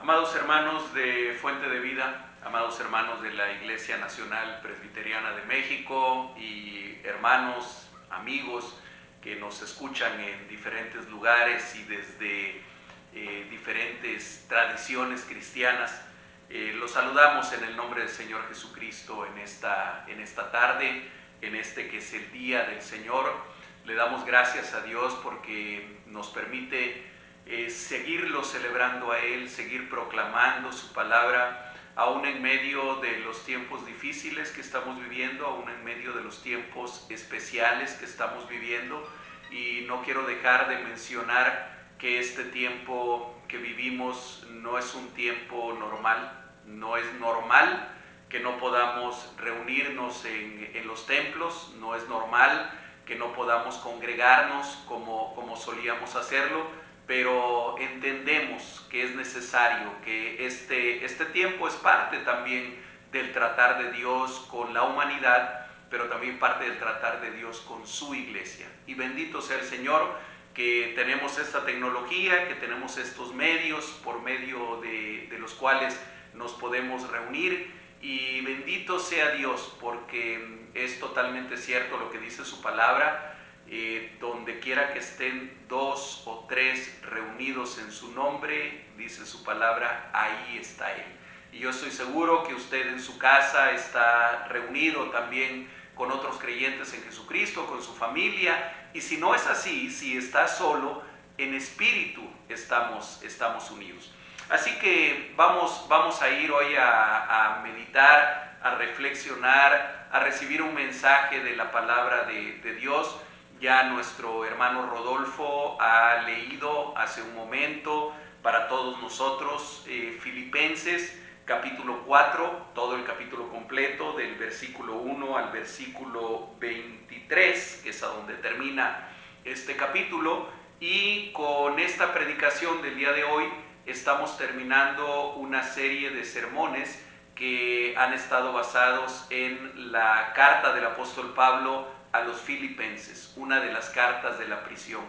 Amados hermanos de Fuente de Vida, amados hermanos de la Iglesia Nacional Presbiteriana de México y hermanos, amigos que nos escuchan en diferentes lugares y desde diferentes tradiciones cristianas, los saludamos en el nombre del Señor Jesucristo en esta tarde, en este que es el Día del Señor. Le damos gracias a Dios porque nos permite seguirlo celebrando a Él, seguir proclamando su palabra, aún en medio de los tiempos difíciles que estamos viviendo, aún en medio de los tiempos especiales que estamos viviendo. Y no quiero dejar de mencionar que este tiempo que vivimos no es un tiempo normal, no es normal que no podamos reunirnos en los templos, no es normal que no podamos congregarnos como solíamos hacerlo, pero entendemos que es necesario, que este tiempo es parte también del tratar de Dios con la humanidad, pero también parte del tratar de Dios con su iglesia. Y bendito sea el Señor que tenemos esta tecnología, que tenemos estos medios por medio de los cuales nos podemos reunir, y bendito sea Dios porque es totalmente cierto lo que dice su palabra. Donde quiera que estén 2 o 3 reunidos en su nombre, dice su palabra, ahí está Él. Y yo estoy seguro que usted en su casa está reunido también con otros creyentes en Jesucristo, con su familia, y si no es así, si está solo, en espíritu estamos unidos. Así que vamos a ir hoy a meditar, a reflexionar, a recibir un mensaje de la palabra de Dios. Ya nuestro hermano Rodolfo ha leído hace un momento para todos nosotros Filipenses capítulo 4, todo el capítulo completo, del versículo 1 al versículo 23, que es a donde termina este capítulo. Y con esta predicación del día de hoy estamos terminando una serie de sermones que han estado basados en la carta del apóstol Pablo a los Filipenses, una de las cartas de la prisión.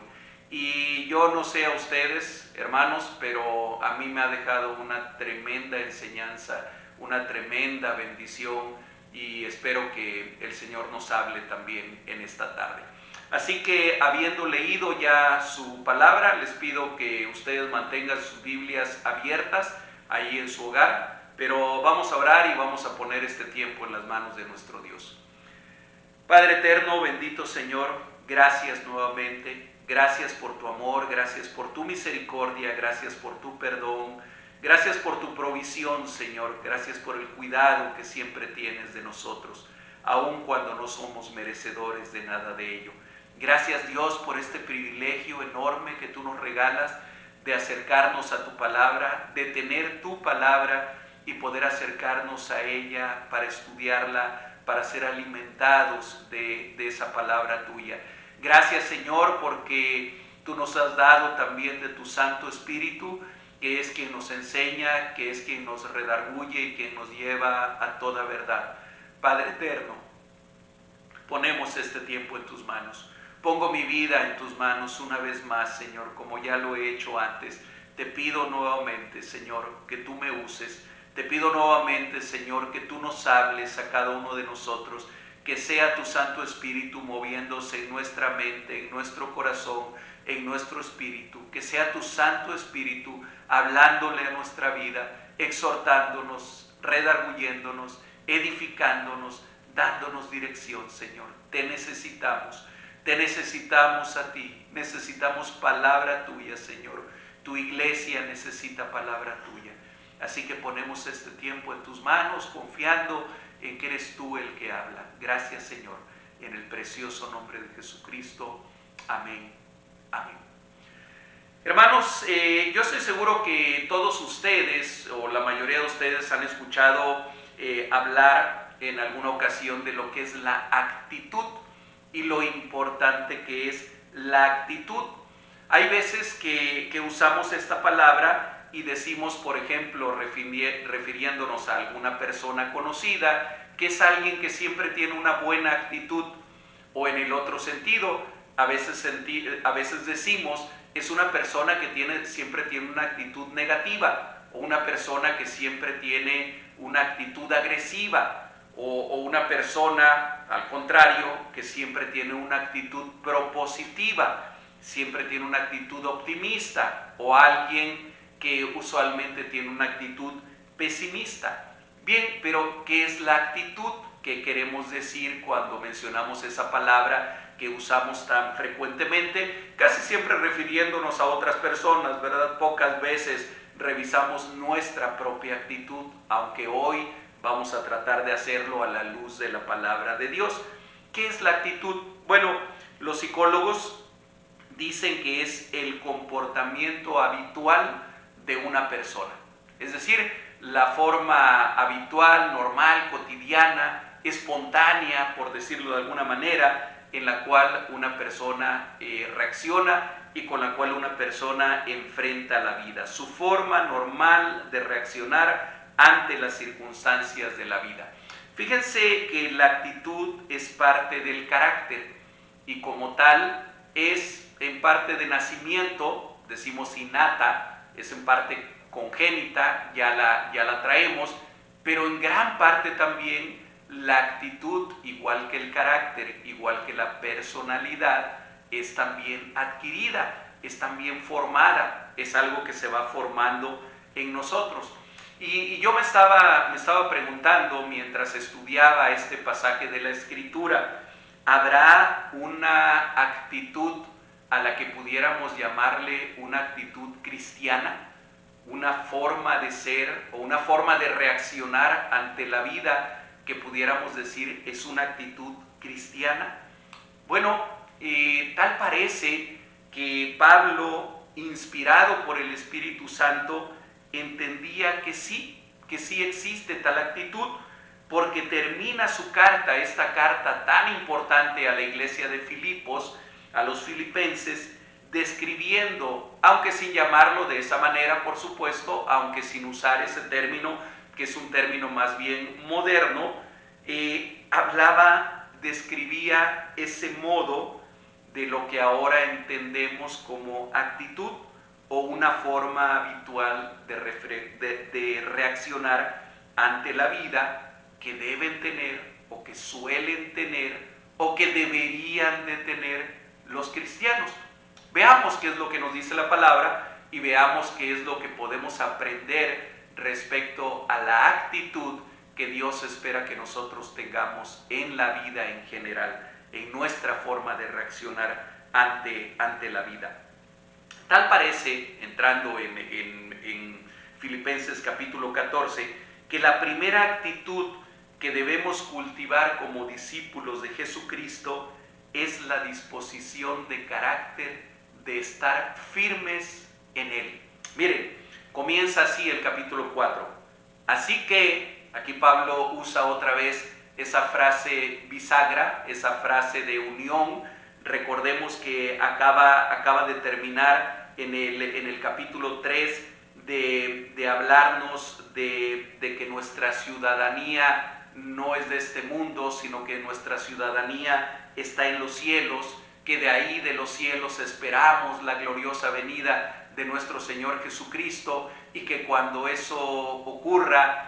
Y yo no sé a ustedes, hermanos, pero a mí me ha dejado una tremenda enseñanza, una tremenda bendición, y espero que el Señor nos hable también en esta tarde. Así que, habiendo leído ya su palabra, les pido que ustedes mantengan sus Biblias abiertas ahí en su hogar, pero vamos a orar y vamos a poner este tiempo en las manos de nuestro Dios. Padre eterno, bendito Señor, gracias nuevamente, gracias por tu amor, gracias por tu misericordia, gracias por tu perdón, gracias por tu provisión, Señor, gracias por el cuidado que siempre tienes de nosotros, aun cuando no somos merecedores de nada de ello. Gracias, Dios, por este privilegio enorme que tú nos regalas de acercarnos a tu palabra, de tener tu palabra y poder acercarnos a ella para estudiarla, para ser alimentados de esa palabra tuya. Gracias, Señor, porque tú nos has dado también de tu Santo Espíritu, que es quien nos enseña, que es quien nos redarguye y quien nos lleva a toda verdad. Padre eterno, ponemos este tiempo en tus manos. Pongo mi vida en tus manos una vez más, Señor, como ya lo he hecho antes. Te pido nuevamente, Señor, que tú me uses. Te pido nuevamente, Señor, que tú nos hables a cada uno de nosotros, que sea tu Santo Espíritu moviéndose en nuestra mente, en nuestro corazón, en nuestro espíritu, que sea tu Santo Espíritu hablándole a nuestra vida, exhortándonos, redarguyéndonos, edificándonos, dándonos dirección, Señor. Te necesitamos a ti, necesitamos palabra tuya, Señor. Tu iglesia necesita palabra tuya. Así que ponemos este tiempo en tus manos, confiando en que eres tú el que habla. Gracias, Señor, en el precioso nombre de Jesucristo. Amén. Amén. Hermanos, yo estoy seguro que todos ustedes, o la mayoría de ustedes, han escuchado hablar en alguna ocasión de lo que es la actitud y lo importante que es la actitud. Hay veces que usamos esta palabra y decimos, por ejemplo, refiriéndonos a alguna persona conocida, que es alguien que siempre tiene una buena actitud, o en el otro sentido, a veces decimos, es una persona que siempre tiene una actitud negativa. o una persona que siempre tiene una actitud agresiva, o una persona, al contrario, que siempre tiene una actitud propositiva, siempre tiene una actitud optimista, o alguien que usualmente tiene una actitud pesimista. Bien, pero ¿qué es la actitud? ¿Qué queremos decir cuando mencionamos esa palabra que usamos tan frecuentemente? Casi siempre refiriéndonos a otras personas, ¿verdad? Pocas veces revisamos nuestra propia actitud, aunque hoy vamos a tratar de hacerlo a la luz de la palabra de Dios. ¿Qué es la actitud? Bueno, los psicólogos dicen que es el comportamiento habitual de una persona. Es decir, la forma habitual, normal, cotidiana, espontánea, por decirlo de alguna manera, en la cual una persona reacciona y con la cual una persona enfrenta la vida. Su forma normal de reaccionar ante las circunstancias de la vida. Fíjense que la actitud es parte del carácter y como tal es en parte de nacimiento, decimos innata, es en parte congénita, ya la traemos, pero en gran parte también la actitud, igual que el carácter, igual que la personalidad, es también adquirida, es también formada, es algo que se va formando en nosotros. Y yo me estaba preguntando mientras estudiaba este pasaje de la Escritura, ¿habrá una actitud a la que pudiéramos llamarle una actitud cristiana? Una forma de ser o una forma de reaccionar ante la vida que pudiéramos decir es una actitud cristiana. Bueno, tal parece que Pablo, inspirado por el Espíritu Santo, entendía que sí existe tal actitud, porque termina su carta, esta carta tan importante a la iglesia de Filipos, a los filipenses, describiendo, aunque sin llamarlo de esa manera, por supuesto, aunque sin usar ese término, que es un término más bien moderno, describía ese modo de lo que ahora entendemos como actitud o una forma habitual de reaccionar ante la vida que deben tener o que suelen tener o que deberían de tener los cristianos. Veamos qué es lo que nos dice la palabra y veamos qué es lo que podemos aprender respecto a la actitud que Dios espera que nosotros tengamos en la vida en general, en nuestra forma de reaccionar ante la vida. Tal parece, entrando en Filipenses capítulo 14, que la primera actitud que debemos cultivar como discípulos de Jesucristo es la disposición de carácter de estar firmes en Él. Miren, comienza así el capítulo 4. Así que, aquí Pablo usa otra vez esa frase bisagra, esa frase de unión. Recordemos que acaba de terminar en el capítulo 3 de hablarnos de que nuestra ciudadanía no es de este mundo, sino que nuestra ciudadanía está en los cielos, que de ahí de los cielos esperamos la gloriosa venida de nuestro Señor Jesucristo, y que cuando eso ocurra,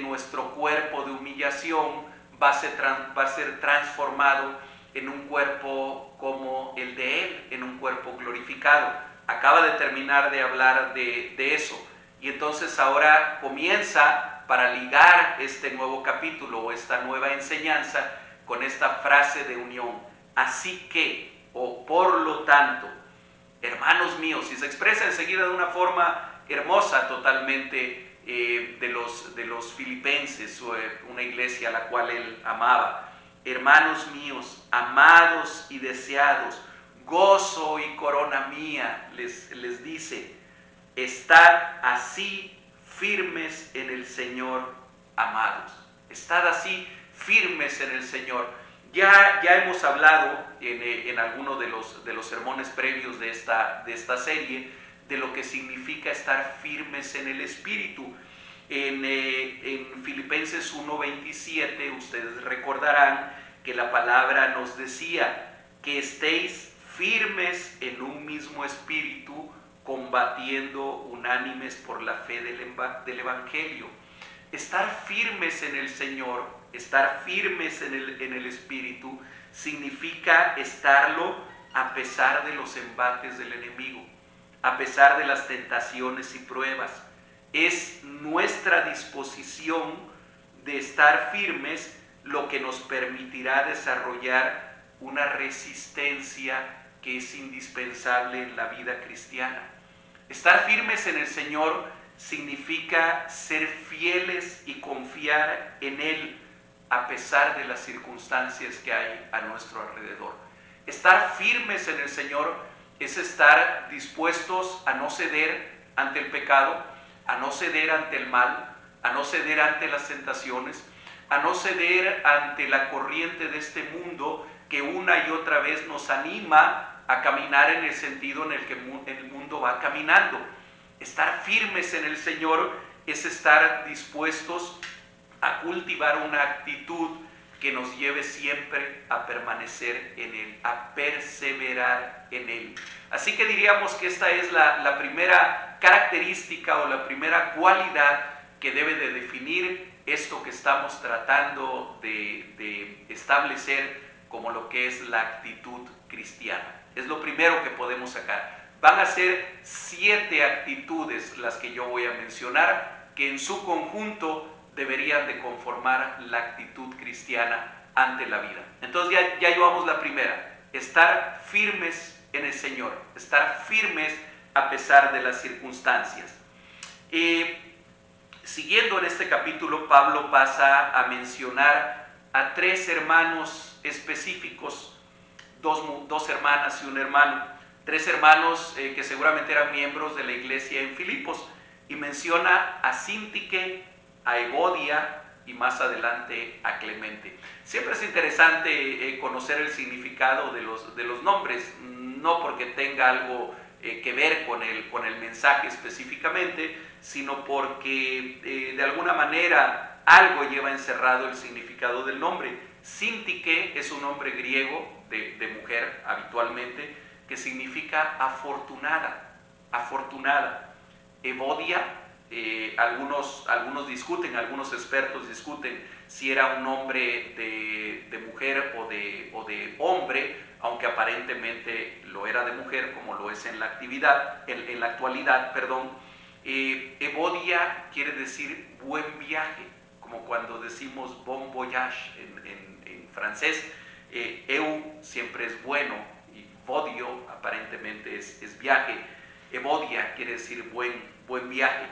nuestro cuerpo de humillación va a ser transformado en un cuerpo como el de Él, en un cuerpo glorificado. Acaba de terminar de hablar de eso, y entonces ahora comienza, para ligar este nuevo capítulo o esta nueva enseñanza, con esta frase de unión. Así que, o por lo tanto, hermanos míos, y se expresa enseguida de una forma hermosa totalmente de los filipenses, una iglesia a la cual él amaba. Hermanos míos, amados y deseados, gozo y corona mía, les dice, estad así firmes en el Señor, amados. Estad así firmes en el Señor. Ya hemos hablado en alguno de los sermones previos de esta serie de lo que significa estar firmes en el Espíritu. En Filipenses 1:27 ustedes recordarán que la palabra nos decía que estéis firmes en un mismo espíritu, combatiendo unánimes por la fe del Evangelio. Estar firmes en el Señor, estar firmes en el Espíritu, significa estarlo a pesar de los embates del enemigo, a pesar de las tentaciones y pruebas. Es nuestra disposición de estar firmes lo que nos permitirá desarrollar una resistencia que es indispensable en la vida cristiana. Estar firmes en el Señor significa ser fieles y confiar en Él a pesar de las circunstancias que hay a nuestro alrededor. Estar firmes en el Señor es estar dispuestos a no ceder ante el pecado, a no ceder ante el mal, a no ceder ante las tentaciones, a no ceder ante la corriente de este mundo que una y otra vez nos anima a caminar en el sentido en el que el mundo va caminando. Estar firmes en el Señor es estar dispuestos a cultivar una actitud que nos lleve siempre a permanecer en Él, a perseverar en Él. Así que diríamos que esta es la primera característica o la primera cualidad que debe de definir esto que estamos tratando de establecer como lo que es la actitud cristiana. Es lo primero que podemos sacar. Van a ser 7 actitudes las que yo voy a mencionar, que en su conjunto deberían de conformar la actitud cristiana ante la vida. Entonces ya llevamos la primera, estar firmes en el Señor, estar firmes a pesar de las circunstancias. Siguiendo en este capítulo, Pablo pasa a mencionar a 3 hermanos específicos, dos hermanas y un hermano, 3 hermanos que seguramente eran miembros de la iglesia en Filipos, y menciona a Síntique, a Evodia y más adelante a Clemente. Siempre es interesante conocer el significado de los nombres, no porque tenga algo que ver con el mensaje específicamente, sino porque de alguna manera algo lleva encerrado el significado del nombre. Síntique es un nombre griego de mujer habitualmente, que significa afortunada, afortunada. Evodia, algunos discuten, algunos expertos discuten si era un nombre de mujer o de hombre, aunque aparentemente lo era de mujer, como lo es en la actualidad. Evodia quiere decir buen viaje, como cuando decimos bon voyage en francés. Eu siempre es bueno y vodio aparentemente es viaje. Evodia quiere decir buen viaje.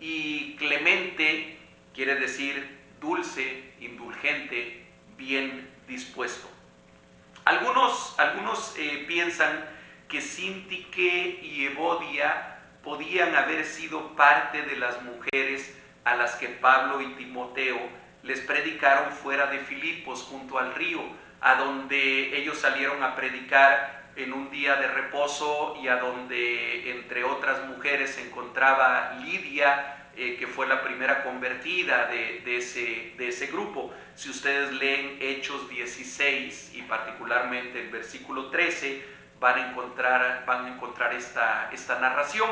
Y Clemente quiere decir dulce, indulgente, bien dispuesto. Algunos piensan que Síntique y Evodia podían haber sido parte de las mujeres a las que Pablo y Timoteo les predicaron fuera de Filipos, junto al río, a donde ellos salieron a predicar en un día de reposo, y a donde entre otras mujeres se encontraba Lidia, que fue la primera convertida de ese grupo. Si ustedes leen Hechos 16 y particularmente el versículo 13, van a encontrar esta narración.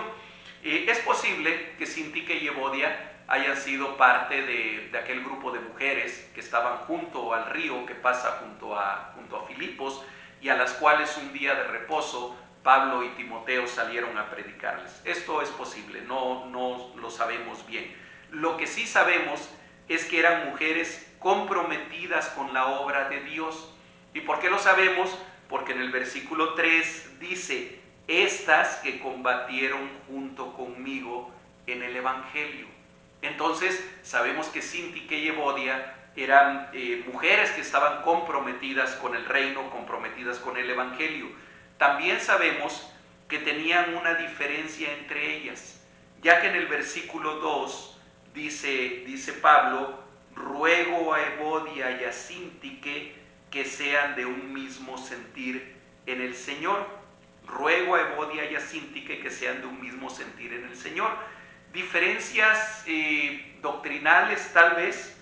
Es posible que Síntique y Evodia hayan sido parte de aquel grupo de mujeres que estaban junto al río que pasa junto a Filipos, y a las cuales un día de reposo Pablo y Timoteo salieron a predicarles. Esto es posible, no lo sabemos bien. Lo que sí sabemos es que eran mujeres comprometidas con la obra de Dios. ¿Y por qué lo sabemos? Porque en el versículo 3 dice: estas que combatieron junto conmigo en el Evangelio. Entonces sabemos que Síntique y Evodia eran mujeres que estaban comprometidas con el reino, comprometidas con el Evangelio. También sabemos que tenían una diferencia entre ellas, ya que en el versículo 2 dice Pablo: ruego a Evodia y a Síntique que sean de un mismo sentir en el Señor. Ruego a Evodia y a Síntique que sean de un mismo sentir en el Señor. Diferencias doctrinales tal vez,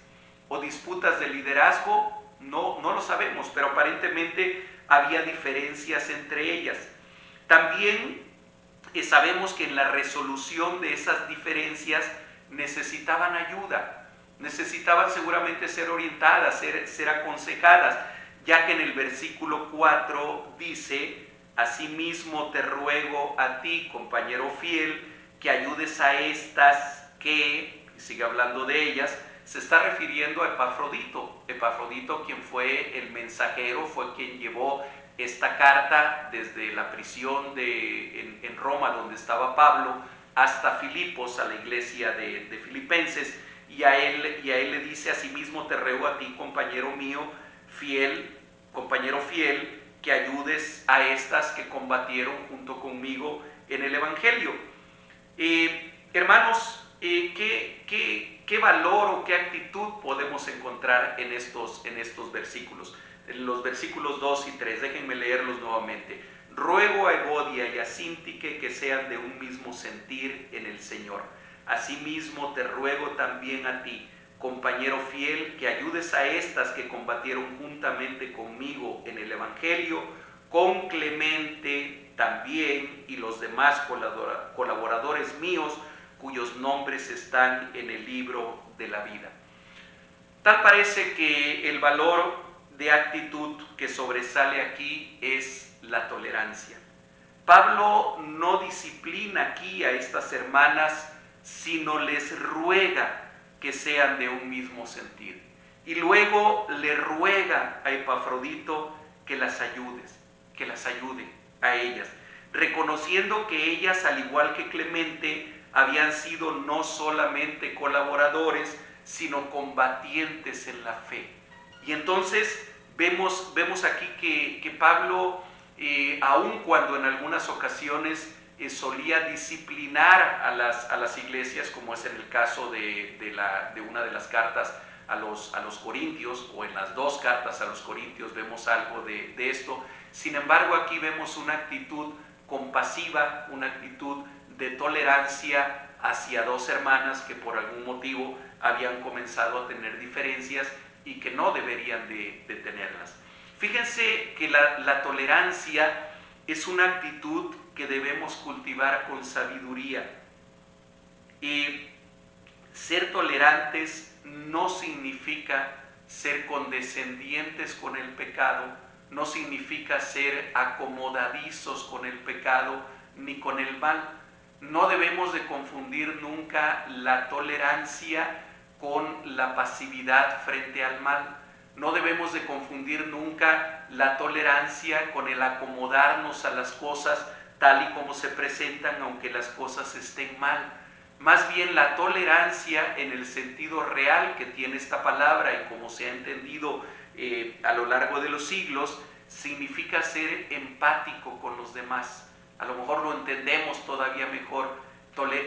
o disputas de liderazgo, no lo sabemos, pero aparentemente había diferencias entre ellas. También sabemos que en la resolución de esas diferencias necesitaban ayuda, necesitaban seguramente ser orientadas, ser aconsejadas, ya que en el versículo 4 dice: asimismo te ruego a ti, compañero fiel, que ayudes a estas que, y sigue hablando de ellas, se está refiriendo a Epafrodito. Epafrodito, quien fue el mensajero, fue quien llevó esta carta desde la prisión en Roma, donde estaba Pablo, hasta Filipos, a la iglesia de Filipenses, y a él le dice: asimismo te ruego a ti, compañero mío, compañero fiel, que ayudes a estas que combatieron junto conmigo en el Evangelio. Hermanos, ¿qué valor o qué actitud podemos encontrar en estos versículos? En los versículos 2 y 3, déjenme leerlos nuevamente. Ruego a Evodia y a Síntique que sean de un mismo sentir en el Señor. Asimismo te ruego también a ti, compañero fiel, que ayudes a estas que combatieron juntamente conmigo en el Evangelio, con Clemente también y los demás colaboradores míos, cuyos nombres están en el libro de la vida. Tal parece que el valor de actitud que sobresale aquí es la tolerancia. Pablo no disciplina aquí a estas hermanas, sino les ruega que sean de un mismo sentir. Y luego le ruega a Epafrodito que las ayude a ellas, reconociendo que ellas, al igual que Clemente, habían sido no solamente colaboradores, sino combatientes en la fe. Y entonces vemos aquí que Pablo, aun cuando en algunas ocasiones solía disciplinar a las iglesias, como es en el caso de una de las cartas a los Corintios, o en las dos cartas a los Corintios vemos algo de esto. Sin embargo, aquí vemos una actitud compasiva, una actitud de tolerancia hacia dos hermanas que por algún motivo habían comenzado a tener diferencias y que no deberían de tenerlas. Fíjense que la tolerancia es una actitud que debemos cultivar con sabiduría. Y ser tolerantes no significa ser condescendientes con el pecado, no significa ser acomodadizos con el pecado ni con el mal. No debemos de confundir nunca la tolerancia con la pasividad frente al mal. No debemos de confundir nunca la tolerancia con el acomodarnos a las cosas tal y como se presentan, aunque las cosas estén mal. Más bien, la tolerancia en el sentido real que tiene esta palabra y como se ha entendido a lo largo de los siglos, significa ser empático con los demás. A lo mejor lo entendemos todavía mejor.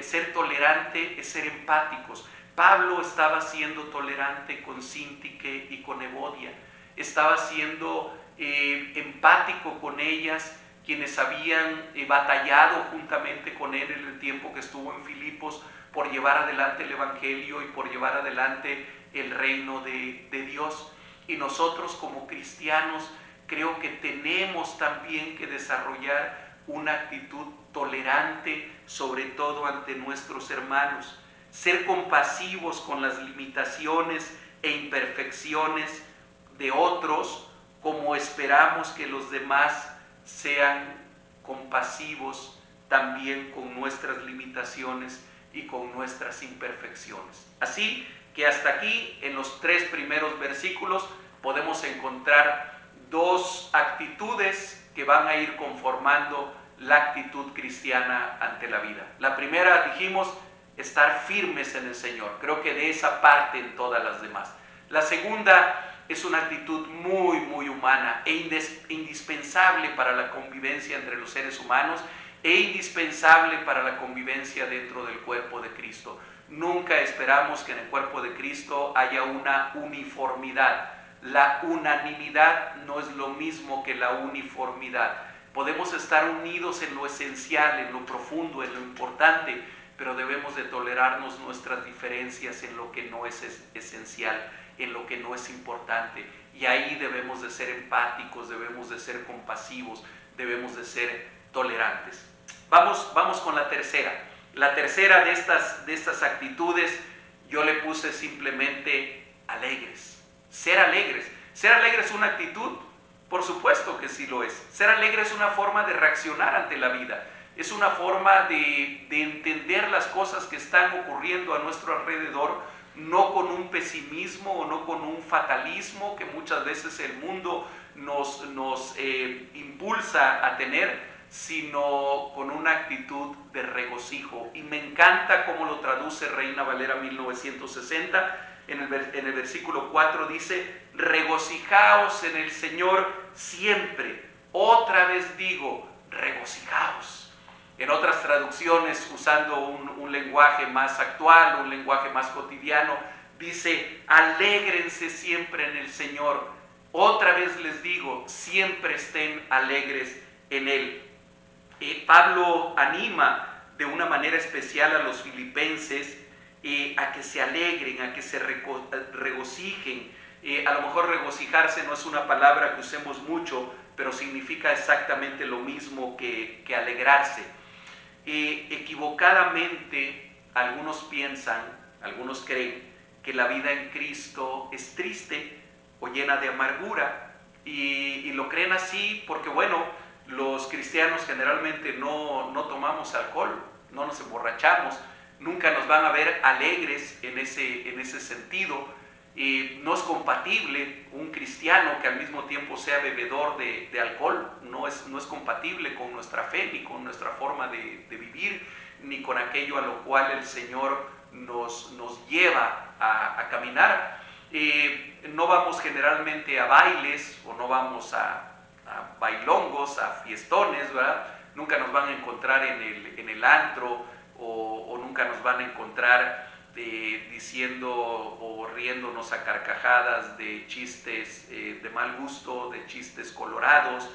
Ser tolerante es ser empáticos. Pablo estaba siendo tolerante con Síntique y con Evodia. Estaba siendo empático con ellas, quienes habían batallado juntamente con él en el tiempo que estuvo en Filipos por llevar adelante el Evangelio y por llevar adelante el reino de Dios. Y nosotros como cristianos creo que tenemos también que desarrollar una actitud tolerante, sobre todo ante nuestros hermanos. Ser compasivos con las limitaciones e imperfecciones de otros, como esperamos que los demás sean compasivos también con nuestras limitaciones y con nuestras imperfecciones. Así que hasta aquí, en los 3 primeros versículos, podemos encontrar dos actitudes que van a ir conformando la actitud cristiana ante la vida. La primera, dijimos, estar firmes en el Señor. Creo que de esa parte en todas las demás. La segunda es una actitud muy, muy humana e indispensable para la convivencia entre los seres humanos e indispensable para la convivencia dentro del cuerpo de Cristo. Nunca esperamos que en el cuerpo de Cristo haya una uniformidad. La unanimidad no es lo mismo que la uniformidad. Podemos estar unidos en lo esencial, en lo profundo, en lo importante, pero debemos de tolerarnos nuestras diferencias en lo que no es esencial, en lo que no es importante. Y ahí debemos de ser empáticos, debemos de ser compasivos, debemos de ser tolerantes. Vamos con la tercera. La tercera de estas actitudes yo le puse simplemente alegres. Ser alegres. ¿Ser alegre es una actitud? Por supuesto que sí lo es. Ser alegre es una forma de reaccionar ante la vida. Es una forma de entender las cosas que están ocurriendo a nuestro alrededor, no con un pesimismo o no con un fatalismo que muchas veces el mundo nos impulsa a tener, sino con una actitud de regocijo. Y me encanta cómo lo traduce Reina Valera 1960. En el versículo 4 dice: regocijaos en el Señor siempre. Otra vez digo, regocijaos. En otras traducciones, usando un lenguaje más actual, un lenguaje más cotidiano, dice: alégrense siempre en el Señor. Otra vez les digo, siempre estén alegres en Él. Pablo anima de una manera especial a los filipenses a que se alegren, a que se regocijen. A lo mejor regocijarse no es una palabra que usemos mucho, pero significa exactamente lo mismo que alegrarse. Equivocadamente algunos piensan, algunos creen que la vida en Cristo es triste o llena de amargura, y lo creen así porque, bueno, los cristianos generalmente no tomamos alcohol, no nos emborrachamos, nunca nos van a ver alegres en ese sentido. No es compatible un cristiano que al mismo tiempo sea bebedor de alcohol, no es compatible con nuestra fe, ni con nuestra forma de vivir, ni con aquello a lo cual el Señor nos lleva a caminar. No vamos generalmente a bailes, o no vamos a bailongos, a fiestones, ¿verdad? Nunca nos van a encontrar en el antro, o nunca nos van a encontrar diciendo o riéndonos a carcajadas de chistes de mal gusto, de chistes colorados.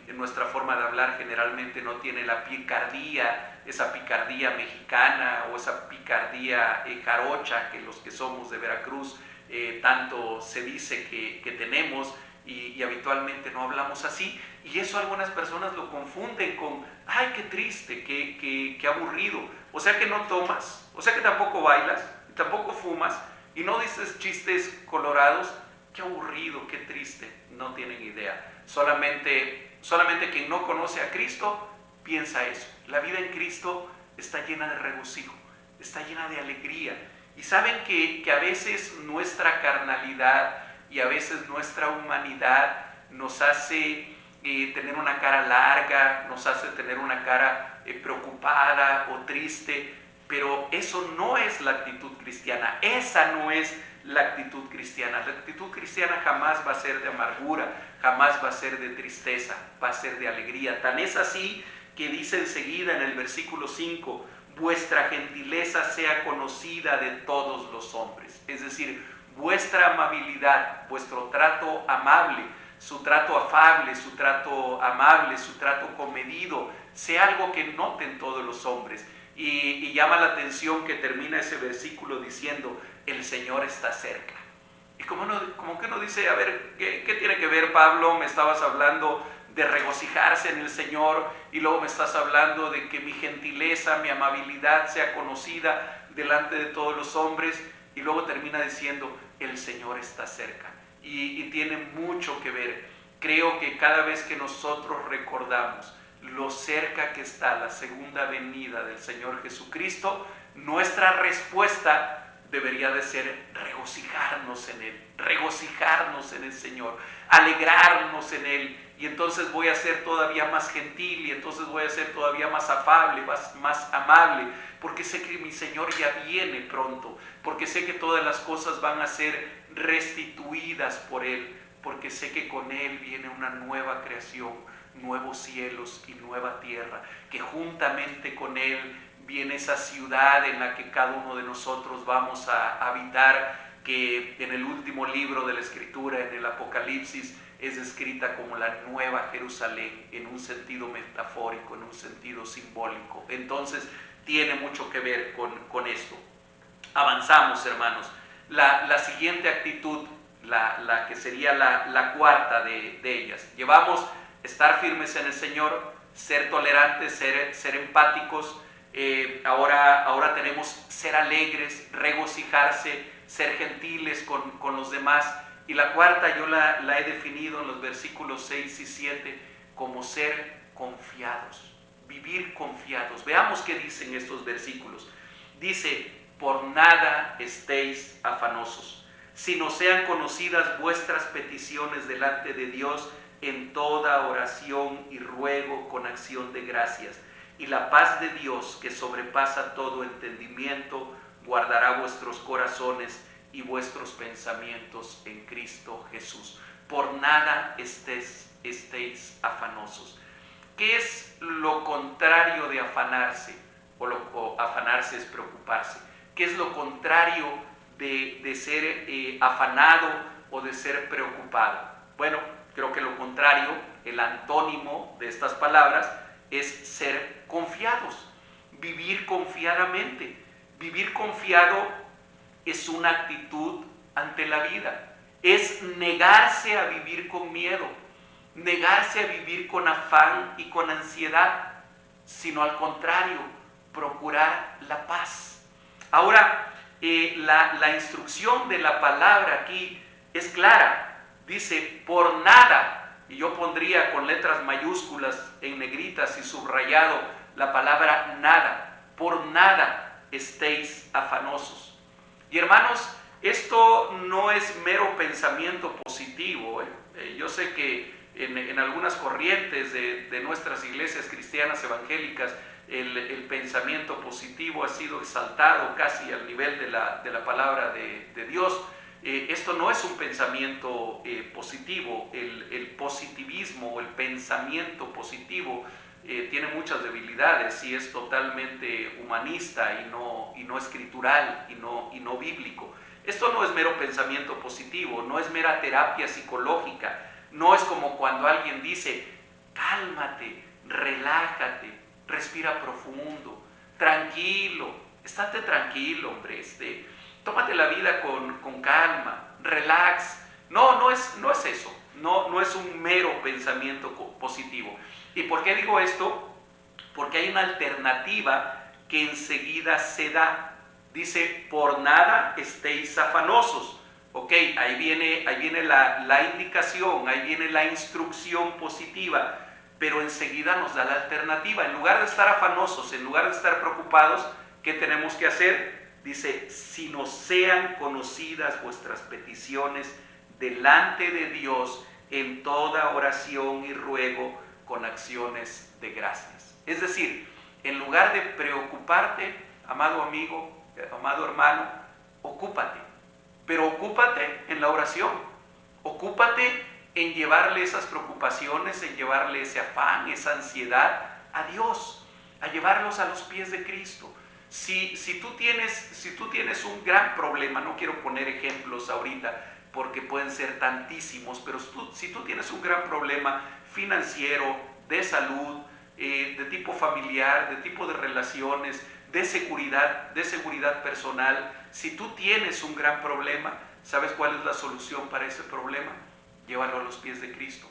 Nuestra forma de hablar generalmente no tiene la picardía, esa picardía mexicana o esa picardía jarocha que los que somos de Veracruz tanto se dice que tenemos, y habitualmente no hablamos así, y eso algunas personas lo confunden con: ay, qué triste, qué aburrido. O sea que no tomas, o sea que tampoco bailas, tampoco fumas, y no dices chistes colorados. Qué aburrido, qué triste. No tienen idea. Solamente quien no conoce a Cristo piensa eso. La vida en Cristo está llena de regocijo, está llena de alegría. Y saben que a veces nuestra carnalidad y a veces nuestra humanidad nos hace tener una cara larga, nos hace tener una cara preocupada o triste, pero eso no es la actitud cristiana. Esa no es la actitud cristiana. La actitud cristiana jamás va a ser de amargura, jamás va a ser de tristeza, va a ser de alegría. Tan es así que dice enseguida en el versículo 5: vuestra gentileza sea conocida de todos los hombres. Es decir, vuestra amabilidad, vuestro trato amable, su trato afable, su trato amable, su trato comedido, sea algo que noten todos los hombres. Y llama la atención que termina ese versículo diciendo: el Señor está cerca. Y como que uno dice: a ver, ¿qué tiene que ver, Pablo? Me estabas hablando de regocijarse en el Señor, y luego me estás hablando de que mi gentileza, mi amabilidad sea conocida delante de todos los hombres, y luego termina diciendo: el Señor está cerca. Y tiene mucho que ver. Creo que cada vez que nosotros recordamos lo cerca que está la segunda venida del Señor Jesucristo, nuestra respuesta debería de ser regocijarnos en Él, regocijarnos en el Señor, alegrarnos en Él. Y entonces voy a ser todavía más gentil, y entonces voy a ser todavía más afable, más amable, porque sé que mi Señor ya viene pronto, porque sé que todas las cosas van a ser restituidas por Él, porque sé que con Él viene una nueva creación, nuevos cielos y nueva tierra, que juntamente con Él viene esa ciudad en la que cada uno de nosotros vamos a habitar, que en el último libro de la Escritura, en el Apocalipsis, es descrita como la Nueva Jerusalén, en un sentido metafórico, en un sentido simbólico. Entonces tiene mucho que ver con esto. Avanzamos, hermanos. La siguiente actitud, la que sería la cuarta de ellas. Llevamos estar firmes en el Señor, ser tolerantes, ser empáticos. Ahora tenemos ser alegres, regocijarse, ser gentiles con los demás. Y la cuarta yo la he definido en los versículos 6 y 7 como ser confiados, vivir confiados. Veamos qué dicen estos versículos. Dice: por nada estéis afanosos, sino sean conocidas vuestras peticiones delante de Dios en toda oración y ruego con acción de gracias. Y la paz de Dios, que sobrepasa todo entendimiento, guardará vuestros corazones y vuestros pensamientos en Cristo Jesús. Por nada estéis afanosos. ¿Qué es lo contrario de afanarse? Afanarse es preocuparse. ¿Qué es lo contrario de ser afanado o de ser preocupado? Bueno, creo que lo contrario, el antónimo de estas palabras, es ser confiados, vivir confiadamente. Vivir confiado es una actitud ante la vida, es negarse a vivir con miedo, negarse a vivir con afán y con ansiedad, sino al contrario, procurar la paz. Ahora, la instrucción de la palabra aquí es clara. Dice: por nada, y yo pondría con letras mayúsculas en negritas y subrayado la palabra nada. Por nada estéis afanosos. Y hermanos, esto no es mero pensamiento positivo. Yo sé que en algunas corrientes de nuestras iglesias cristianas evangélicas el pensamiento positivo ha sido exaltado casi al nivel de la palabra de Dios. Esto no es un pensamiento positivo. El positivismo o el pensamiento positivo tiene muchas debilidades y es totalmente humanista y no escritural y no bíblico. Esto no es mero pensamiento positivo, no es mera terapia psicológica, no es como cuando alguien dice: cálmate, relájate, respira profundo, tranquilo, estate tranquilo, hombre, tómate la vida con calma, relax. No es eso, no es un mero pensamiento positivo. ¿Y por qué digo esto? Porque hay una alternativa que enseguida se da. Dice: por nada estéis afanosos. Ok, ahí viene la indicación, ahí viene la instrucción positiva, pero enseguida nos da la alternativa. En lugar de estar afanosos, en lugar de estar preocupados, ¿qué tenemos que hacer? Dice: si no sean conocidas vuestras peticiones delante de Dios en toda oración y ruego con acciones de gracias. Es decir, en lugar de preocuparte, amado amigo, amado hermano, ocúpate. Pero ocúpate en la oración. Ocúpate en llevarle esas preocupaciones, en llevarle ese afán, esa ansiedad a Dios, a llevarlos a los pies de Cristo. Si tú tienes un gran problema, no quiero poner ejemplos ahorita porque pueden ser tantísimos, pero si tú tienes un gran problema financiero, de salud, de tipo familiar, de tipo de relaciones, de seguridad personal, si tú tienes un gran problema, ¿sabes cuál es la solución para ese problema? Llévalo a los pies de Cristo,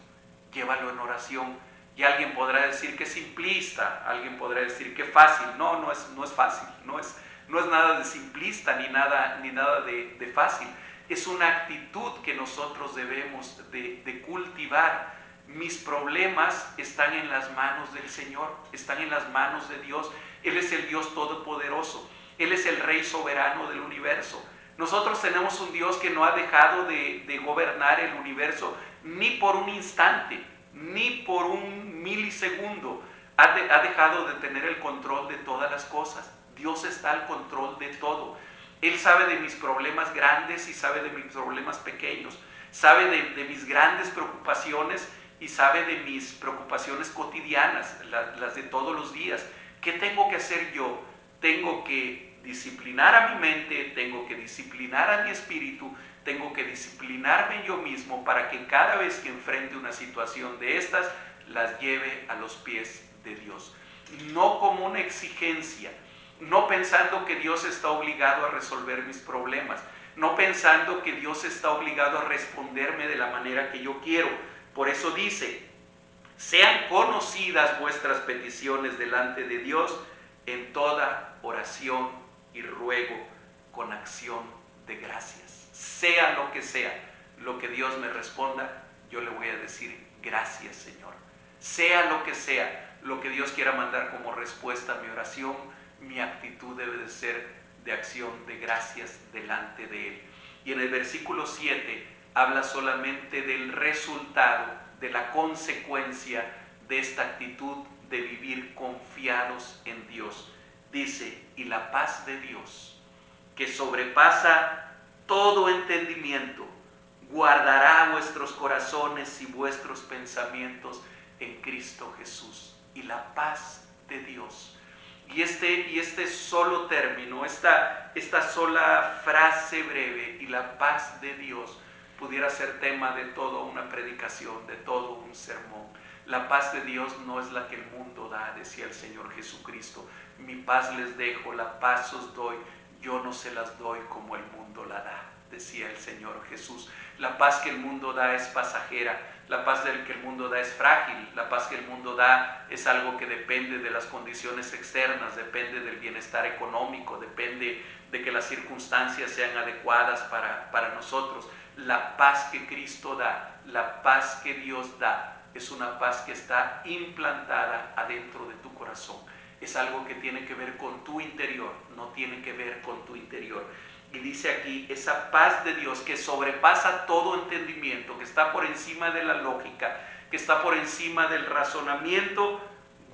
llévalo en oración. Y alguien podrá decir que es simplista, alguien podrá decir que fácil. No es fácil, no es nada de simplista ni nada de fácil. Es una actitud que nosotros debemos de cultivar. Mis problemas están en las manos del Señor, están en las manos de Dios. Él es el Dios todopoderoso, Él es el Rey soberano del universo. Nosotros tenemos un Dios que no ha dejado de gobernar el universo ni por un instante, ni por un milisegundo. Ha dejado de tener el control de todas las cosas. Dios está al control de todo. Él sabe de mis problemas grandes y sabe de mis problemas pequeños. Sabe de mis grandes preocupaciones y sabe de mis preocupaciones cotidianas, las de todos los días. ¿Qué tengo que hacer yo? Tengo que disciplinar a mi mente, tengo que disciplinar a mi espíritu, tengo que disciplinarme yo mismo para que cada vez que enfrente una situación de estas, las lleve a los pies de Dios. No como una exigencia, no pensando que Dios está obligado a resolver mis problemas, no pensando que Dios está obligado a responderme de la manera que yo quiero. Por eso dice: Sean conocidas vuestras peticiones delante de Dios en toda oración y ruego con acción de gracias. Sea lo que Dios me responda, yo le voy a decir gracias, Señor. Sea lo que Dios quiera mandar como respuesta a mi oración, mi actitud debe de ser de acción de gracias delante de Él. Y en el versículo 7 habla solamente del resultado, de la consecuencia de esta actitud de vivir confiados en Dios. Dice, y la paz de Dios, que sobrepasa todo entendimiento, guardará vuestros corazones y vuestros pensamientos en Cristo Jesús. Y la paz de Dios. Y este solo término, esta sola frase breve, y la paz de Dios, pudiera ser tema de toda una predicación, de todo un sermón. La paz de Dios no es la que el mundo da, decía el Señor Jesucristo. Mi paz les dejo, la paz os doy, yo no se las doy como el mundo la da, decía el Señor Jesús. La paz que el mundo da es pasajera, la paz que el mundo da es frágil, la paz que el mundo da es algo que depende de las condiciones externas, depende del bienestar económico, depende de que las circunstancias sean adecuadas para nosotros. La paz que Cristo da, la paz que Dios da, es una paz que está implantada adentro de tu corazón. Es algo que tiene que ver con tu interior, no tiene que ver con tu interior. Y dice aquí, esa paz de Dios que sobrepasa todo entendimiento, que está por encima de la lógica, que está por encima del razonamiento,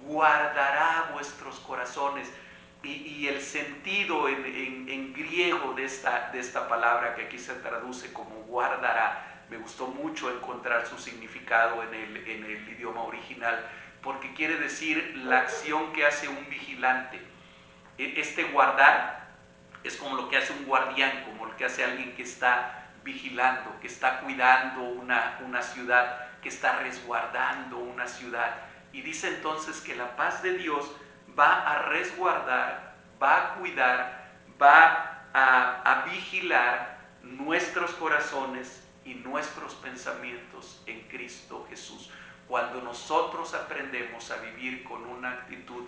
guardará vuestros corazones. Y el sentido en griego de esta palabra, que aquí se traduce como guardará, me gustó mucho encontrar su significado en el idioma original, porque quiere decir la acción que hace un vigilante. Este guardar es como lo que hace un guardián, como lo que hace alguien que está vigilando, que está cuidando una ciudad, que está resguardando una ciudad. Y dice entonces que la paz de Dios va a resguardar, va a cuidar, va a vigilar nuestros corazones y nuestros pensamientos en Cristo Jesús. Cuando nosotros aprendemos a vivir con una actitud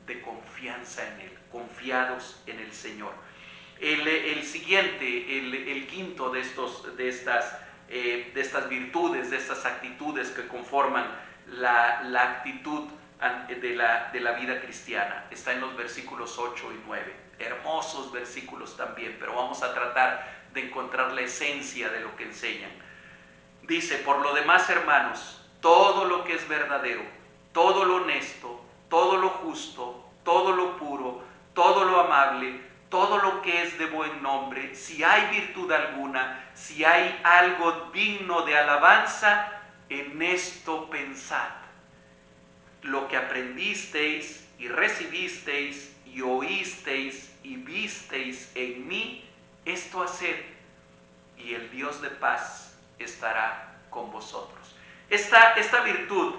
de confianza en Él, confiados en el Señor. El siguiente, el quinto de estas virtudes, de estas actitudes que conforman la actitud de la vida cristiana, está en los versículos 8 y 9. Hermosos versículos también, pero vamos a tratar de encontrar la esencia de lo que enseñan. Dice, por lo demás, hermanos, todo lo que es verdadero, todo lo honesto, todo lo justo, todo lo puro, todo lo amable, todo lo que es de buen nombre, si hay virtud alguna, si hay algo digno de alabanza, en esto pensad. Lo que aprendisteis y recibisteis y oísteis y visteis en mí, esto haced, y el Dios de paz estará con vosotros. Esta virtud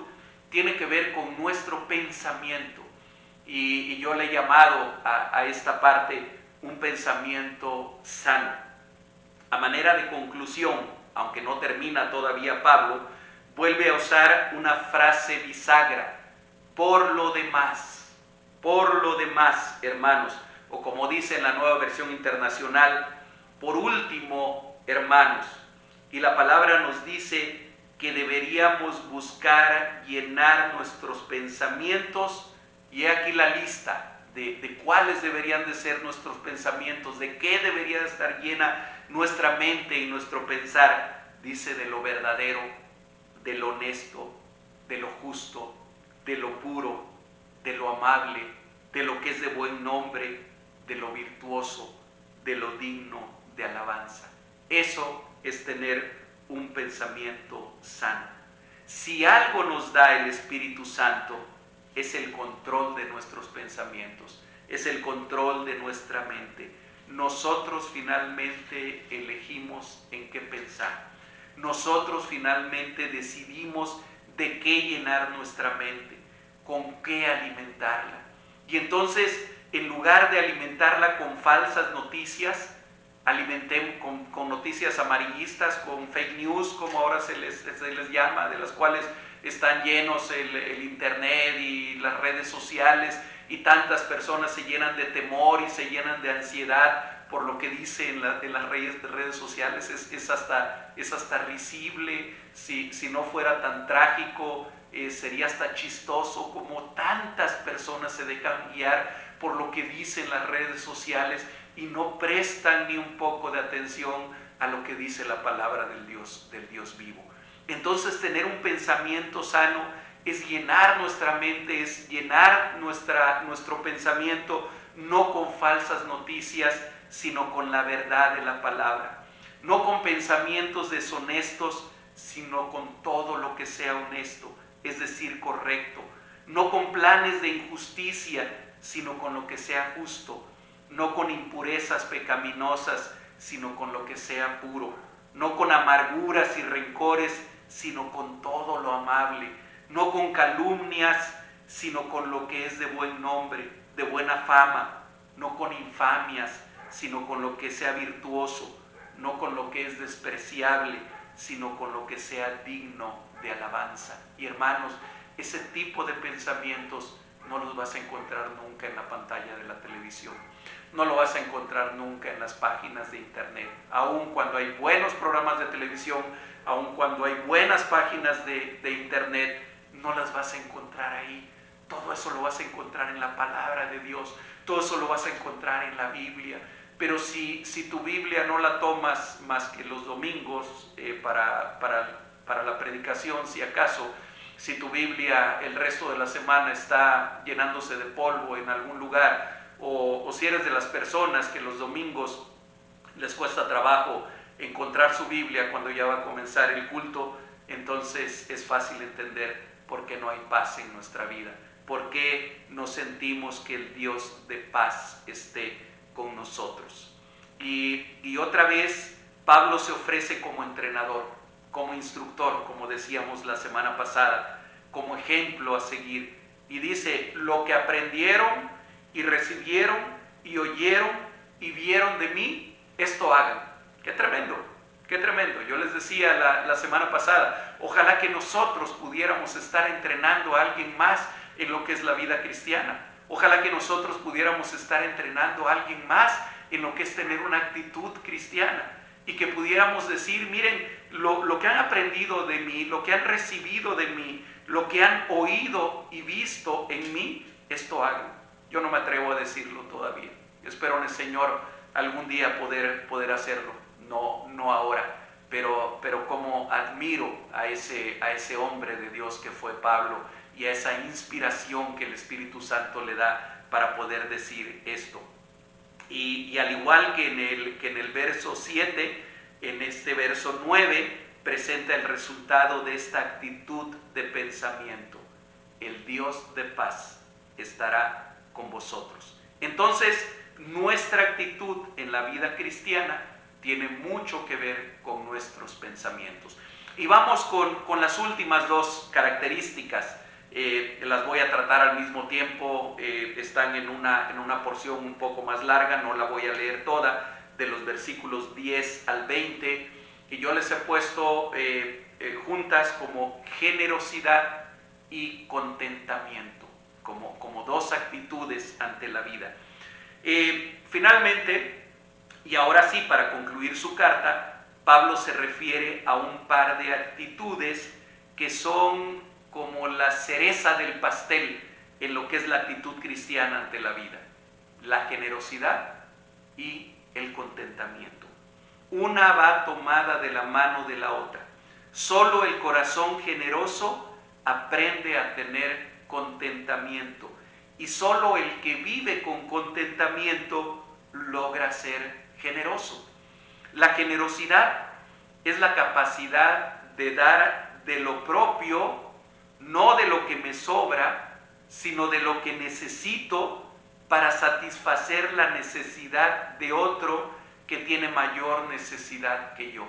tiene que ver con nuestro pensamiento, y yo le he llamado a esta parte un pensamiento sano. A manera de conclusión, aunque no termina todavía Pablo, vuelve a usar una frase bisagra: por lo demás, hermanos, o como dice en la Nueva Versión Internacional, por último, hermanos. Y la palabra nos dice que deberíamos buscar llenar nuestros pensamientos, y aquí la lista de cuáles deberían de ser nuestros pensamientos, de qué debería de estar llena nuestra mente y nuestro pensar. Dice: de lo verdadero, de lo honesto, de lo justo, de lo puro, de lo amable, de lo que es de buen nombre, de lo virtuoso, de lo digno de alabanza. Eso es tener un pensamiento sano. Si algo nos da el Espíritu Santo, es el control de nuestros pensamientos, es el control de nuestra mente. Nosotros finalmente elegimos en qué pensar. Nosotros finalmente decidimos de qué llenar nuestra mente, con qué alimentarla. Y entonces, en lugar de alimentarla con falsas noticias, alimentemos con noticias amarillistas, con fake news, como ahora se les llama, de las cuales están llenos el internet y las redes sociales, y tantas personas se llenan de temor y se llenan de ansiedad por lo que dice en las redes sociales. Es hasta risible. Si no fuera tan trágico, sería hasta chistoso como tantas personas se dejan guiar por lo que dicen las redes sociales y no prestan ni un poco de atención a lo que dice la palabra del Dios vivo. Entonces, tener un pensamiento sano es llenar nuestra mente, es llenar nuestro pensamiento no con falsas noticias, sino con la verdad de la palabra. No con pensamientos deshonestos, sino con todo lo que sea honesto, es decir, correcto. No con planes de injusticia, sino con lo que sea justo. No con impurezas pecaminosas, sino con lo que sea puro. No con amarguras y rencores, sino con todo lo amable. No con calumnias, sino con lo que es de buen nombre, de buena fama. No con infamias, sino con lo que sea virtuoso. No con lo que es despreciable, sino con lo que sea digno de alabanza. Y hermanos, ese tipo de pensamientos no los vas a encontrar nunca en la pantalla de la televisión. No lo vas a encontrar nunca en las páginas de internet. Aun cuando hay buenos programas de televisión, aun cuando hay buenas páginas de internet, no las vas a encontrar ahí. Todo eso lo vas a encontrar en la palabra de Dios. Todo eso lo vas a encontrar en la Biblia. Pero si tu Biblia no la tomas más que los domingos para la predicación, si acaso, si tu Biblia el resto de la semana está llenándose de polvo en algún lugar, o si eres de las personas que los domingos les cuesta trabajo encontrar su Biblia cuando ya va a comenzar el culto, entonces es fácil entender por qué no hay paz en nuestra vida, por qué no sentimos que el Dios de paz esté con nosotros. Y otra vez Pablo se ofrece como entrenador, como instructor, como decíamos la semana pasada, como ejemplo a seguir, y dice: lo que aprendieron y recibieron y oyeron y vieron de mí, esto hagan. ¡Qué tremendo! ¡Qué tremendo! Yo les decía la semana pasada, ojalá que nosotros pudiéramos estar entrenando a alguien más en lo que es la vida cristiana. Ojalá que nosotros pudiéramos estar entrenando a alguien más en lo que es tener una actitud cristiana, y que pudiéramos decir: miren, lo que han aprendido de mí, lo que han recibido de mí, lo que han oído y visto en mí, esto hagan. Yo no me atrevo a decirlo todavía. Yo espero en el Señor algún día poder hacerlo, no ahora, pero como admiro a ese hombre de Dios que fue Pablo, y a esa inspiración que el Espíritu Santo le da para poder decir esto. Y al igual que en el verso 7, en este verso 9 presenta el resultado de esta actitud de pensamiento: el Dios de paz estará con vosotros. Entonces, nuestra actitud en la vida cristiana tiene mucho que ver con nuestros pensamientos. Y vamos con las últimas dos características. Las voy a tratar al mismo tiempo. Están en una porción un poco más larga, no la voy a leer toda, de los versículos 10 al 20, y yo les he puesto juntas como generosidad y contentamiento, como dos actitudes ante la vida. Finalmente, y ahora sí, para concluir su carta, Pablo se refiere a un par de actitudes que son como la cereza del pastel en lo que es la actitud cristiana ante la vida: la generosidad y el contentamiento. Una va tomada de la mano de la otra. Solo el corazón generoso aprende a tener contentamiento, y solo el que vive con contentamiento logra ser generoso. La generosidad es la capacidad de dar de lo propio, no de lo que me sobra, sino de lo que necesito para satisfacer la necesidad de otro que tiene mayor necesidad que yo.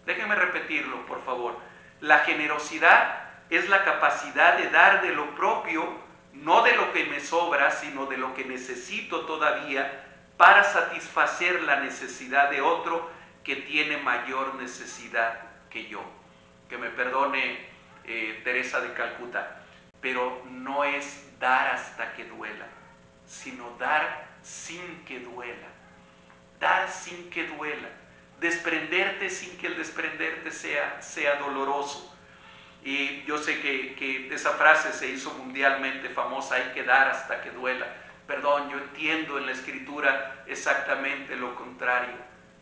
Déjenme repetirlo, por favor. La generosidad es la capacidad de dar de lo propio, no de lo que me sobra, sino de lo que necesito todavía para satisfacer la necesidad de otro que tiene mayor necesidad que yo. Que me perdone Teresa de Calcuta. Pero no es dar hasta que duela, sino dar sin que duela. Dar sin que duela. Desprenderte sin que el desprenderte sea doloroso. Y yo sé que esa frase se hizo mundialmente famosa, hay que dar hasta que duela. Perdón, yo entiendo en la Escritura exactamente lo contrario.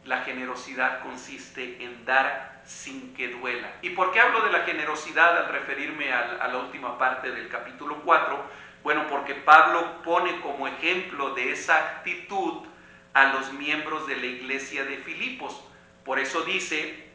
La generosidad consiste en dar sin que duela. ¿Y por qué hablo de la generosidad al referirme a la última parte del capítulo 4? Bueno, porque Pablo pone como ejemplo de esa actitud a los miembros de la iglesia de Filipos. Por eso dice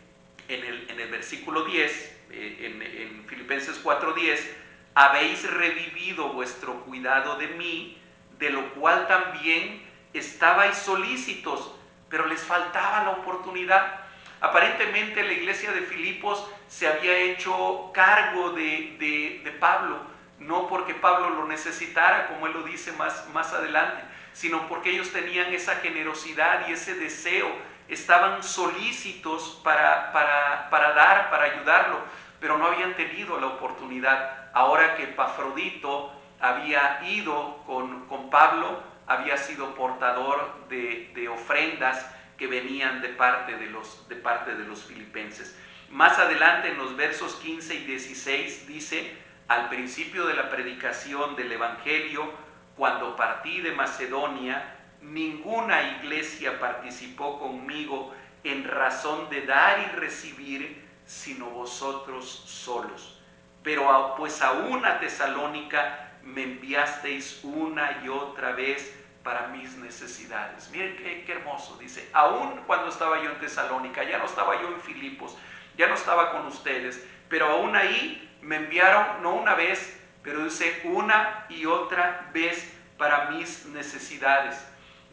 en el versículo 10, en Filipenses 4:10, habéis revivido vuestro cuidado de mí, de lo cual también estabais solícitos, pero les faltaba la oportunidad. Aparentemente la iglesia de Filipos se había hecho cargo de Pablo, no porque Pablo lo necesitara, como él lo dice más adelante, sino porque ellos tenían esa generosidad y ese deseo, estaban solícitos para dar, para ayudarlo, pero no habían tenido la oportunidad. Ahora que Epafrodito había ido con Pablo, había sido portador de ofrendas que venían de parte de los filipenses. Más adelante, en los versos 15 y 16, dice: al principio de la predicación del Evangelio, cuando partí de Macedonia, ninguna iglesia participó conmigo en razón de dar y recibir, sino vosotros solos. Pero pues aún a Tesalónica me enviasteis una y otra vez para mis necesidades. Miren qué hermoso, dice, aún cuando estaba yo en Tesalónica, ya no estaba yo en Filipos, ya no estaba con ustedes, pero aún ahí me enviaron, no una vez, pero dice una y otra vez para mis necesidades.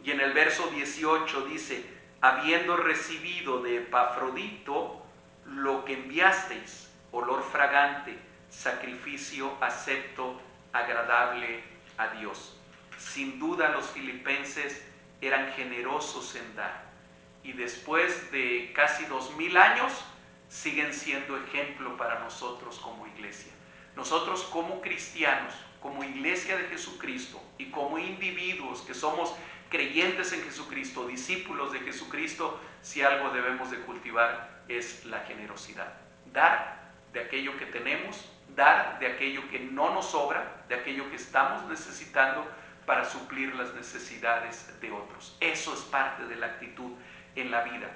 Y en el verso 18 dice: habiendo recibido de Epafrodito lo que enviasteis, olor fragante, sacrificio acepto, agradable a Dios. Sin duda los filipenses eran generosos en dar, y después de casi 2000 años siguen siendo ejemplo para nosotros como iglesia. Nosotros como cristianos, como iglesia de Jesucristo y como individuos que somos creyentes en Jesucristo, discípulos de Jesucristo, si algo debemos de cultivar es la generosidad. Dar de aquello que tenemos, dar de aquello que no nos sobra, de aquello que estamos necesitando para suplir las necesidades de otros. Eso es parte de la actitud en la vida.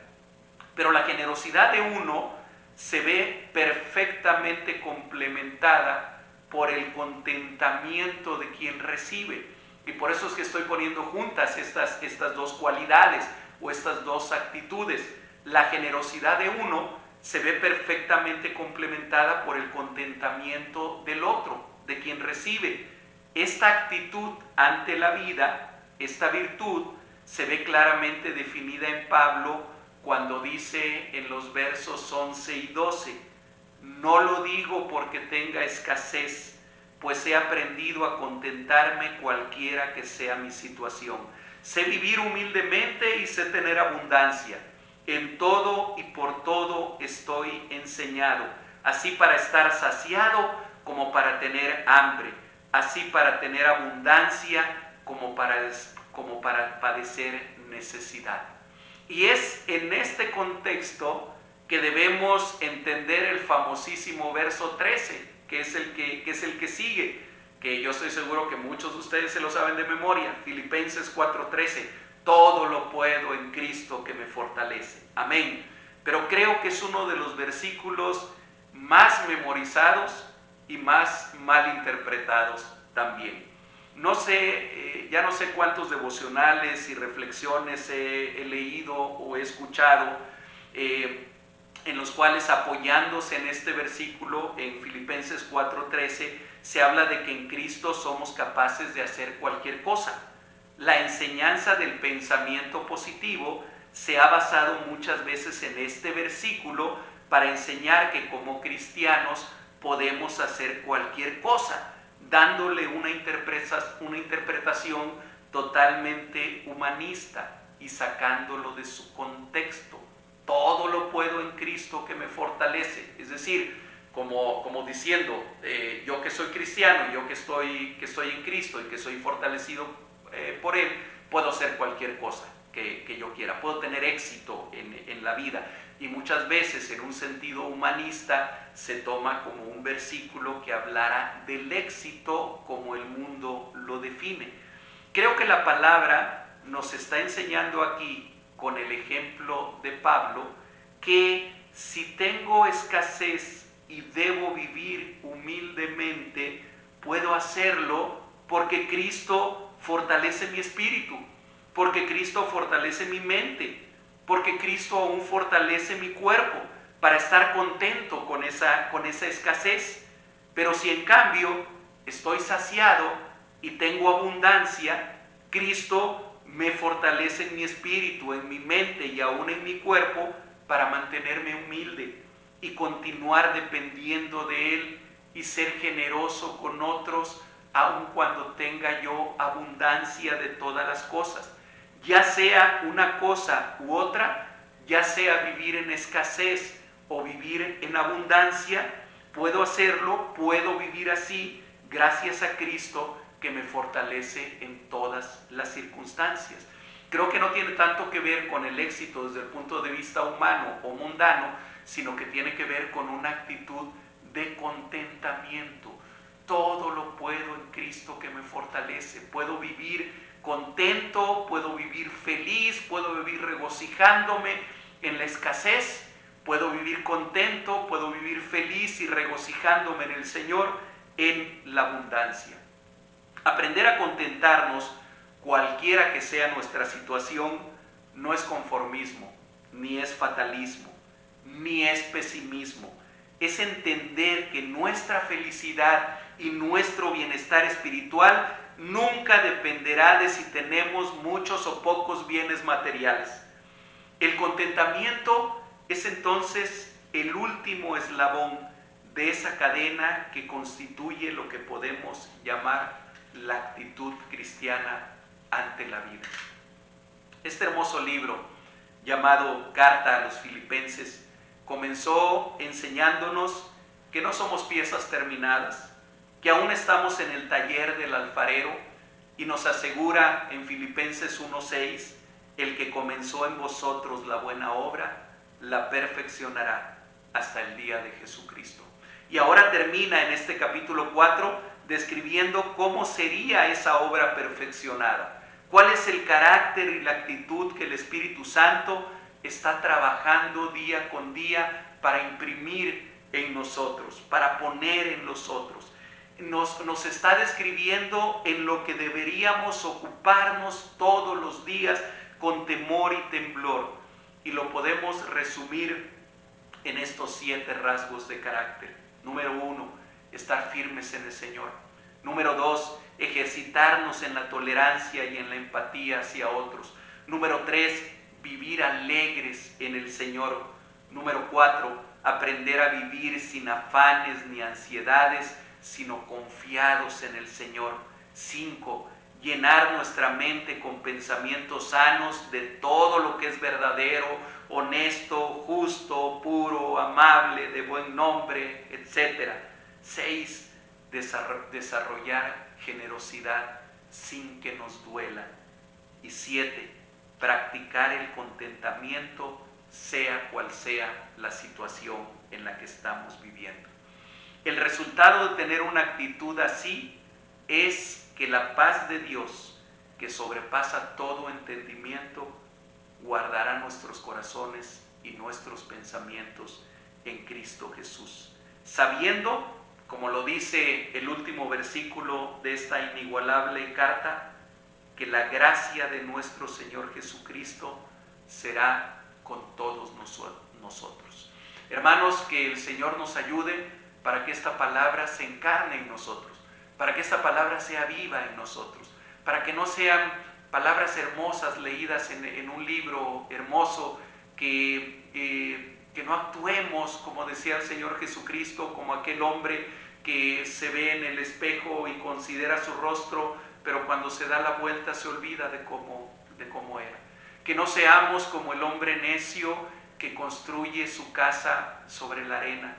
Pero la generosidad de uno se ve perfectamente complementada por el contentamiento de quien recibe. Y por eso es que estoy poniendo juntas estas dos cualidades o estas dos actitudes. La generosidad de uno se ve perfectamente complementada por el contentamiento del otro, de quien recibe. Esta actitud ante la vida, esta virtud, se ve claramente definida en Pablo cuando dice en los versos 11 y 12: no lo digo porque tenga escasez, pues he aprendido a contentarme cualquiera que sea mi situación. Sé vivir humildemente y sé tener abundancia. En todo y por todo estoy enseñado, así para estar saciado como para tener hambre, así para tener abundancia como para padecer necesidad. Y es en este contexto que debemos entender el famosísimo verso 13, que es el que sigue, que yo estoy seguro que muchos de ustedes se lo saben de memoria. Filipenses 4:13, todo lo puedo en Cristo que me fortalece. Amén. Pero creo que es uno de los versículos más memorizados y más mal interpretados también. No sé, ya no sé cuántos devocionales y reflexiones he leído o he escuchado en los cuales, apoyándose en este versículo, en Filipenses 4:13, se habla de que en Cristo somos capaces de hacer cualquier cosa. La enseñanza del pensamiento positivo se ha basado muchas veces en este versículo para enseñar que como cristianos podemos hacer cualquier cosa, dándole una interpretación totalmente humanista y sacándolo de su contexto. Todo lo puedo en Cristo que me fortalece. Es decir, como diciendo, yo que soy cristiano, yo que estoy en Cristo y que soy fortalecido por Él, puedo hacer cualquier cosa que yo quiera, puedo tener éxito en la vida. Y muchas veces en un sentido humanista se toma como un versículo que hablara del éxito como el mundo lo define. Creo que la palabra nos está enseñando aquí, con el ejemplo de Pablo, que si tengo escasez y debo vivir humildemente, puedo hacerlo porque Cristo fortalece mi espíritu, porque Cristo fortalece mi mente, porque Cristo aún fortalece mi cuerpo para estar contento con esa escasez. Pero si en cambio estoy saciado y tengo abundancia, Cristo me fortalece en mi espíritu, en mi mente y aún en mi cuerpo para mantenerme humilde y continuar dependiendo de Él y ser generoso con otros, aun cuando tenga yo abundancia de todas las cosas. Ya sea una cosa u otra, ya sea vivir en escasez o vivir en abundancia, puedo hacerlo, puedo vivir así, gracias a Cristo que me fortalece en todas las circunstancias. Creo que no tiene tanto que ver con el éxito desde el punto de vista humano o mundano, sino que tiene que ver con una actitud de contentamiento. Todo lo puedo en Cristo que me fortalece. Puedo vivir contento, puedo vivir feliz, puedo vivir regocijándome en la escasez, puedo vivir contento, puedo vivir feliz y regocijándome en el Señor en la abundancia. Aprender a contentarnos, cualquiera que sea nuestra situación, no es conformismo, ni es fatalismo, ni es pesimismo. Es entender que nuestra felicidad y nuestro bienestar espiritual nunca dependerá de si tenemos muchos o pocos bienes materiales. El contentamiento es entonces el último eslabón de esa cadena que constituye lo que podemos llamar la actitud cristiana ante la vida. Este hermoso libro, llamado Carta a los Filipenses, comenzó enseñándonos que no somos piezas terminadas, que aún estamos en el taller del alfarero, y nos asegura en Filipenses 1:6, el que comenzó en vosotros la buena obra, la perfeccionará hasta el día de Jesucristo. Y ahora termina en este capítulo 4 describiendo cómo sería esa obra perfeccionada, cuál es el carácter y la actitud que el Espíritu Santo está trabajando día con día para imprimir en nosotros, para poner en nosotros. Nos está describiendo en lo que deberíamos ocuparnos todos los días con temor y temblor. Y lo podemos resumir en estos 7 rasgos de carácter. Número 1, estar firmes en el Señor. Número 2, ejercitarnos en la tolerancia y en la empatía hacia otros. Número 3, vivir alegres en el Señor. Número 4, aprender a vivir sin afanes ni ansiedades, sino confiados en el Señor. 5, llenar nuestra mente con pensamientos sanos de todo lo que es verdadero, honesto, justo, puro, amable, de buen nombre, etc. 6, desarrollar generosidad sin que nos duela. Y 7, practicar el contentamiento sea cual sea la situación en la que estamos viviendo. El resultado de tener una actitud así es que la paz de Dios, que sobrepasa todo entendimiento, guardará nuestros corazones y nuestros pensamientos en Cristo Jesús, sabiendo, como lo dice el último versículo de esta inigualable carta, que la gracia de nuestro Señor Jesucristo será con todos nosotros. Hermanos, que el Señor nos ayude para que esta palabra se encarne en nosotros, para que esta palabra sea viva en nosotros, para que no sean palabras hermosas leídas en un libro hermoso, que no actuemos, como decía el Señor Jesucristo, como aquel hombre que se ve en el espejo y considera su rostro, pero cuando se da la vuelta se olvida de cómo era. Que no seamos como el hombre necio que construye su casa sobre la arena,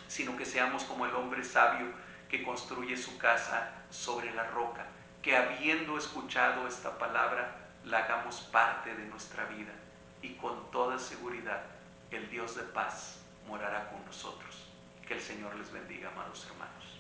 sino que seamos como el hombre sabio que construye su casa sobre la roca, que habiendo escuchado esta palabra, la hagamos parte de nuestra vida y con toda seguridad el Dios de paz morará con nosotros. Que el Señor les bendiga, amados hermanos.